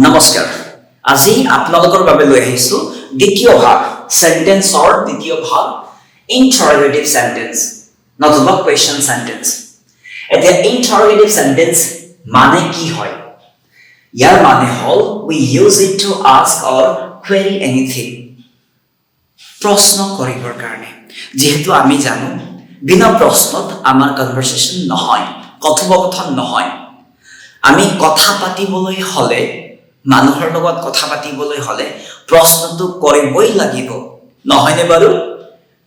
নমস্কাৰ আজি আপোনালোকৰ বাবে লৈ আহিছো দ্বিতীয় ভাগ সেন্টেন্সৰ দ্বিতীয় ভাগ ইন্টাৰোগেটিভ সেন্টেন্স নতুবা কোৱেশ্চন সেন্টেন্স এতিয়া ইন্টাৰোগেটিভ সেন্টেন্স মানে কি হয় ইয়াৰ মানে হল we use it to ask or query anything প্ৰশ্ন কৰিবৰ কাৰণে যেহেতু আমি জানো বিনা প্ৰশ্নত আমাৰ কনভাৰসেচন নহয় কথোপকথন নহয় আমি কথা পাতিবলৈ হলে মানুহৰ লগত কথা পাতিবলৈ হলে প্ৰশ্নটো কৰিবই লাগিব নহয়নে বাৰু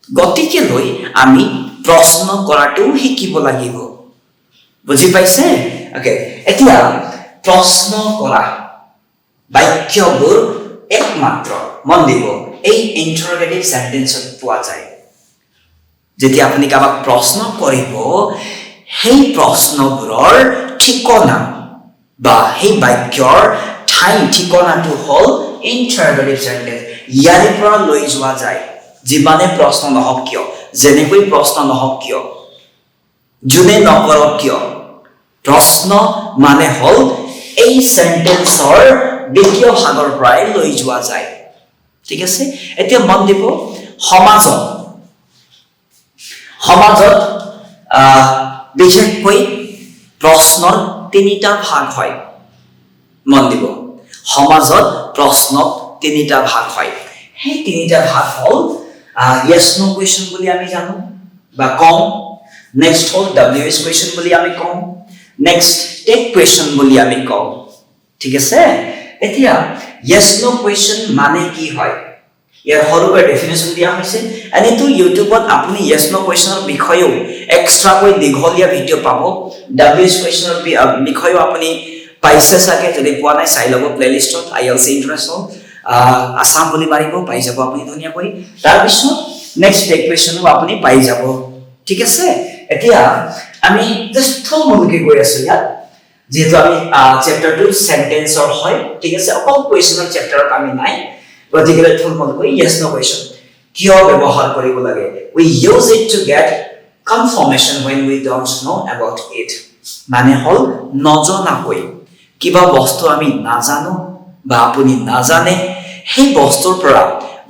গতিকে লৈ আমি প্ৰশ্ন কৰাটো শিকিব লাগিব বুজি পাইছে ওকে এতিয়া প্ৰশ্ন কৰা বাক্যবোৰ একমাত্ৰ মন দিব এই ইন্টাৰোগেটিভ সেন্টেন্সত পোৱা যায় যেতিয়া আপুনি কাবাক প্ৰশ্ন কৰিব সেই প্ৰশ্নবোৰৰ ঠিকনা বা সেই বাক্যৰ ঠাই ঠিকনাটো হল ইন্টাৰোগেটিভ সেন্টেন্স ইয়াৰে পৰা লৈ যোৱা যায় যিমানে প্ৰশ্ন নহওক কিয় যেনেকৈ প্ৰশ্ন নহওক কিয় যোনে নকৰক কিয় প্ৰশ্ন মানে হল এই সেন্টেন্সৰ দ্বিতীয় ভাগৰ পৰাই লৈ যোৱা যায় ঠিক আছে এতিয়া মন দিব সমাজত বিশেষকৈ প্ৰশ্নৰ তিনিটা ভাগ হয় মন দিব সমাজত প্ৰশ্নত তিনিটা ভাগ হয় সেই তিনিটা ভাগ হল yes no question বুলি আমি জানো বা কম নেক্সট হল WH question বুলি আমি কম নেক্সট টেক question বুলি আমি কম ঠিক আছে এতিয়া yes no question মানে কি হয় ইয়াৰ সৰুকৈ ডেফিনেশন দিয়া হৈছে এনেতো ইউটিউবত আপুনি yes no questionৰ বিষয়েও এক্সট্ৰাকৈ দীঘলীয়া ভিডিও পাব WH questionৰ বিষয়েও আপুনি পাইছে সাকে যদি পোৱা নাই চাই লব প্লেলিষ্টত IELTS ইন্টাৰনেশ্যনেল আসাম বুলি মাৰিব পাই যাব আপুনি ধুনীয়াকৈ তাৰ পিছত নেক্সট টেক কোৱেশ্চনও আপুনি পাই যাব ঠিক আছে এতিয়া আমি জাস্ট থমুলকে গৈ আছো ইয়াত যেহেতু আমি চ্যাপ্টাৰ 2 সেন্টেন্সৰ হয় ঠিক আছে অকল কোৱেশ্চনৰ চ্যাপ্টাৰত আমি নাই গতিকে থমুলকৈ yes no question কিয় ব্যৱহাৰ কৰিব লাগে we use it to get confirmation when we don't know about it মানে হল নজনাকৈ কিবা বস্তু আমি নাজানো বা আপুনি নাজানে সেই বস্তুৰ পৰা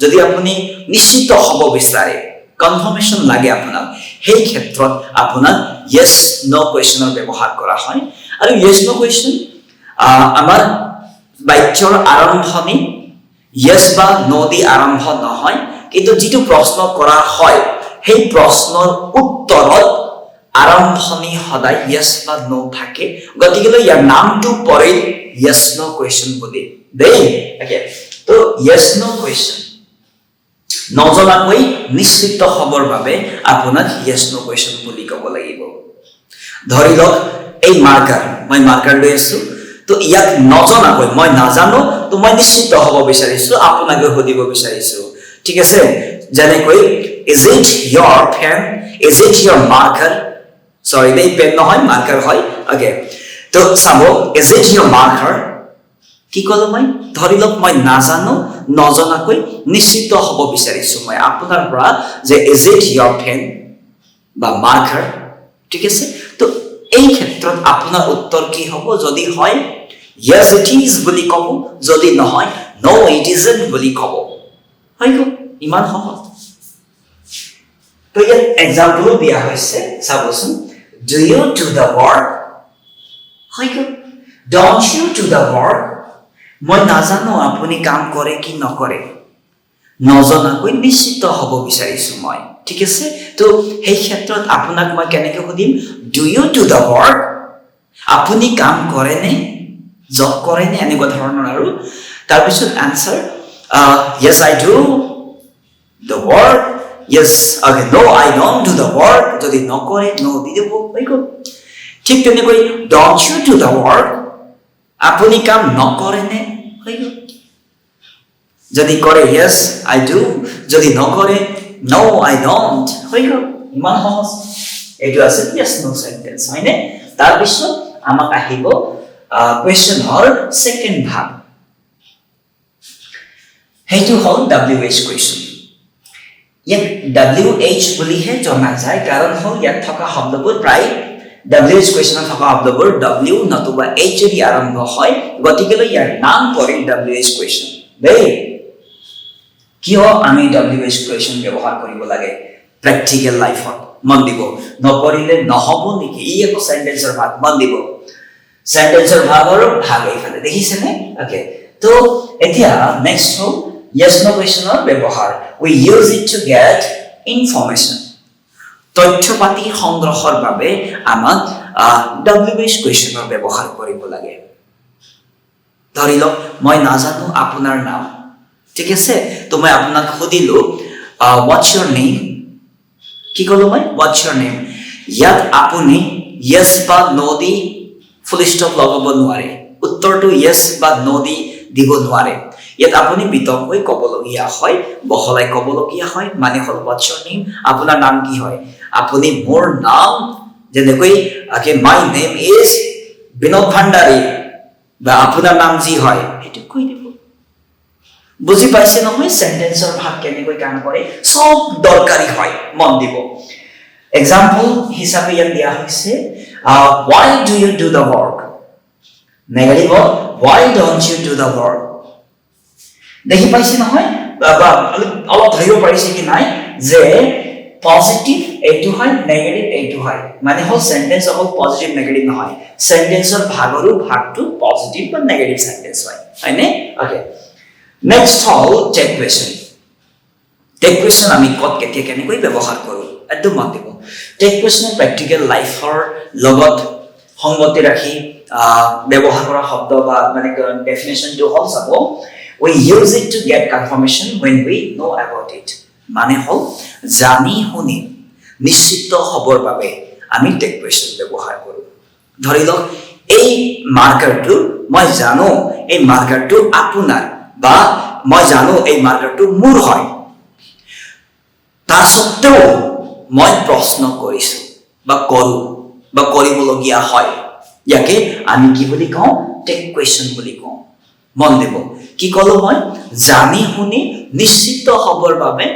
যদি আপুনি নিশ্চিত হ'ব বিচাৰে কনফাৰ্মেশন লাগে আপোনাক সেই ক্ষেত্ৰত আপোনাক yes no questionৰ ব্যৱহাৰ কৰা হয় আৰু yes no question আমাৰ বাক্যৰ আৰম্ভণি yes বা no দি আৰম্ভ নহয় কিন্তু যেটো প্ৰশ্ন কৰা হয় সেই প্ৰশ্নৰ উত্তৰত আৰম্ভণি সদায় yes বা no থাকে গতিকে ইয়াৰ নামটো পৰে yes no question বুলি দেই ওকে তো yes no question নজনাকৈ নিশ্চিত হবৰ বাবে আপোনাক yes no question বুলি ক'ব লাগিব ধৰি লওক এই মই মাৰ্কাৰ লৈ আছো তো ইয়াক নজনাকৈ মই নাজানো তো মই নিশ্চিত হ'ব বিচাৰিছো আপোনাক সুধিব বিচাৰিছো ঠিক আছে যেনেকৈ is it your pen is it your marker sorry they pen নহয় marker হয় okay তো সাবো is it your marker কি কলো মই ধৰি লওক মই নাজানো নজনাকৈ নিশ্চিত হ'ব বিচাৰিছো মই আপোনাৰ পৰা যে is it your pen বা marker ঠিক আছে তো এই ক্ষেত্ৰত আপোনাৰ উত্তৰ কি হ'ব যদি হয় yes it is বুলি কব যদি নহয় no it isn't বুলি কব হয়তো ইমান সহজ তো ইয়াত এক্সাম্পল দিয়া হৈছে চাবচোন do you do the work হয়তো don't you do the work মই নাজানো আপুনি কাম কৰে কি নকৰে নজনাকৈ নিশ্চিত হ'ব বিচাৰিছো মই ঠিক আছে তো এই ক্ষেত্ৰত আপোনাক মই কেনেকৈ সুধিম do you do the work আপুনি কাম কৰে নে জব কৰে নে এনেকুৱা ধৰণৰ আৰু তাৰ পিছত answer yes I do the work yes okay no I don't do the work যদি নকৰে no দি দেব হয়তো ঠিক তেনেকৈ don't you do the work আপুনি কাম নকৰে নে হয়তো যদি কৰে yes I do যদি নকৰে no I don't হয়তো ইমান সহজ এইটো আছে yes no sentence হয়নে তাৰ পিছত আমাক আহিব কোৱেশ্চনৰ সেকেন্ড ভাগ হেতু হল WH কোৱেশ্চন ইয়াক WH বুলিহে জনা যায় কাৰণ হল ইয়াত থকা শব্দবোৰ প্ৰায় WH কুৱেশ্যনত থকা শব্দবোৰ W নতুবা H যদি আৰম্ভ হয় গতিকেলৈ ইয়াৰ নাম পৰে WH কুৱেশ্যন দেই কিয় আমি WH কুৱেশ্যন ব্যৱহাৰ কৰিব লাগে প্ৰেক্টিকেল লাইফত মন দিব নপৰিলে নহব নেকি ই একো সেন্টেন্সৰ ভাগ মন দিব সেন্টেন্সৰ ভাগৰ ভাগ এইফালে দেখিছেনে ওকে তো এতিয়া নেক্সট হ'ল yes no কুৱেশ্যনৰ ব্যৱহাৰ we use it to get information তথ্য পাতি সংগ্ৰহৰ বাবে আমাক WH কুৱেশ্যনৰ ব্যৱহাৰ কৰিব লাগে ধৰি লওক মই নাজানো আপোনাৰ নাম ঠিক আছে তো মই আপোনাক সুধিলো what's your name কি কলো মই what's your name ইয়াত আপুনি yes বা no দি ফুল ষ্টপ লগাব নোৱাৰে উত্তৰটো yes বা no দি দিব নোৱাৰে ইয়াত আপুনি বিতংকৈ ক'বলগীয়া হয় বহলাই ক'বলগীয়া হয় মানে হ'ল what's your name আপোনাৰ নাম কি হয় আপুনি মোৰ নাম যেনেকৈ my name is বিনোদ ভাণ্ডাৰী বা আপোনাৰ নাম যি হয় সেইটো কৈ দিব বুজি পাইছে নহয় সেন্টেন্সৰ ভাগ কেনেকৈ কাম কৰে সব দৰকাৰী হয় মন দিব এক্সাম্পল হিচাপে ইয়াত দিয়া হৈছে why do you do the work negative why don't you do the work দেখি পাইছে নহয় বা অলপ ধৰিব পাৰিছে কি নাই যে পজিটিভ এইটো হয় নেগেটিভ এইটো হয় মানে হল সেন্টেন্স অকল পজিটিভ নেগেটিভ নহয় সেন্টেন্সৰ ভাগৰো ভাগটো পজিটিভ বা নেগেটিভ সেন্টেন্স হয় হয়নে ওকে নেক্সট হল টেক কুৱেশ্যন টেক কুৱেশ্যন আমি কত কেতিয়া কেনেকৈ ব্যৱহাৰ কৰো একদম মন দিব টেক কুৱেশ্যন প্ৰেক্টিকেল লাইফৰ লগত সংগতি ৰাখি ব্যৱহাৰ কৰা শব্দ বা মানে ডেফিনেশনটো হল চাব we use it to get confirmation when we know about it মানে হল জানি শুনি নিশ্চিত হবৰ বাবে আমি টেক কুৱেশ্যন ব্যৱহাৰ কৰো ধৰি লওক এই মাৰ্কাৰটো মই জানো এই মাৰ্কাৰটো আপোনাৰ বা মই জানো এই মাৰ্কাৰটো মোৰ হয় তাৰ সত্ত্বেও মই প্ৰশ্ন কৰিছো বা কৰো বা কৰিবলগীয়া হয় ইয়াকে আমি কি বুলি কওঁ টেক কুৱেশ্যন বুলি কওঁ মন দিব কি কলো মই জানি শুনি নিশ্চিত হবৰ বাবে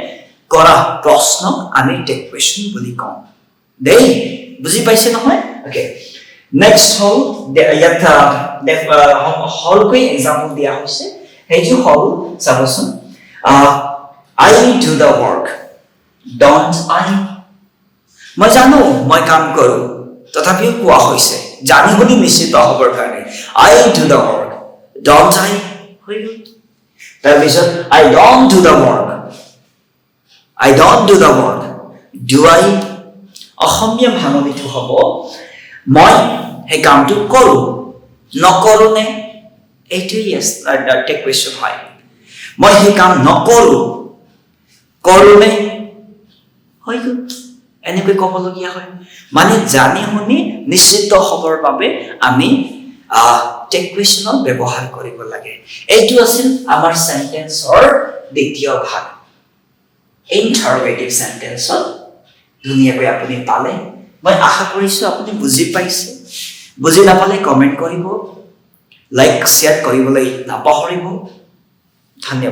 কৰা প্ৰশ্ন আমি টেক কুৱেশ্যন বুলি কওঁ দেই বুজি পাইছে নহয় ওকে নেক্সট হল ইয়াত হলকৈ এক্সাম্পল দিয়া হৈছে সেইটো হল চাবচোন I do the work don't I মই জানো মই কাম কৰো তথাপিও কোৱা হৈছে জানি শুনি নিশ্চিত হবৰ কাৰণে I do the work don't I তাৰপিছত I don't do the work I don't do the work do I অসমীয়া ভাঙনিটো হ'ব মই হে কামটো কৰো নকৰো নে এইটো yes টেক কুৱেশ্যন হয় মই হে কাম নকৰো কৰো নে হৈ গ'ল এনেকৈ ক'বলগীয়া হয় মানে জানি শুনি নিশ্চিত হবৰ বাবে আমি টেক কুৱেশ্যনৰ ব্যৱহাৰ কৰিব লাগে এইটো আছিল আমাৰ সেন্টেন্সৰ দ্বিতীয় ভাগ ইন্টাৰগেটিভ সেন্টেন্সত ধুনীয়াকৈ আপুনি পালে মই আশা কৰিছো আপুনি বুজি পাইছে বুজি নাপালে কমেন্ট কৰিব লাইক শেয়াৰ কৰিবলৈ নাপাহৰিব ধন্যবাদ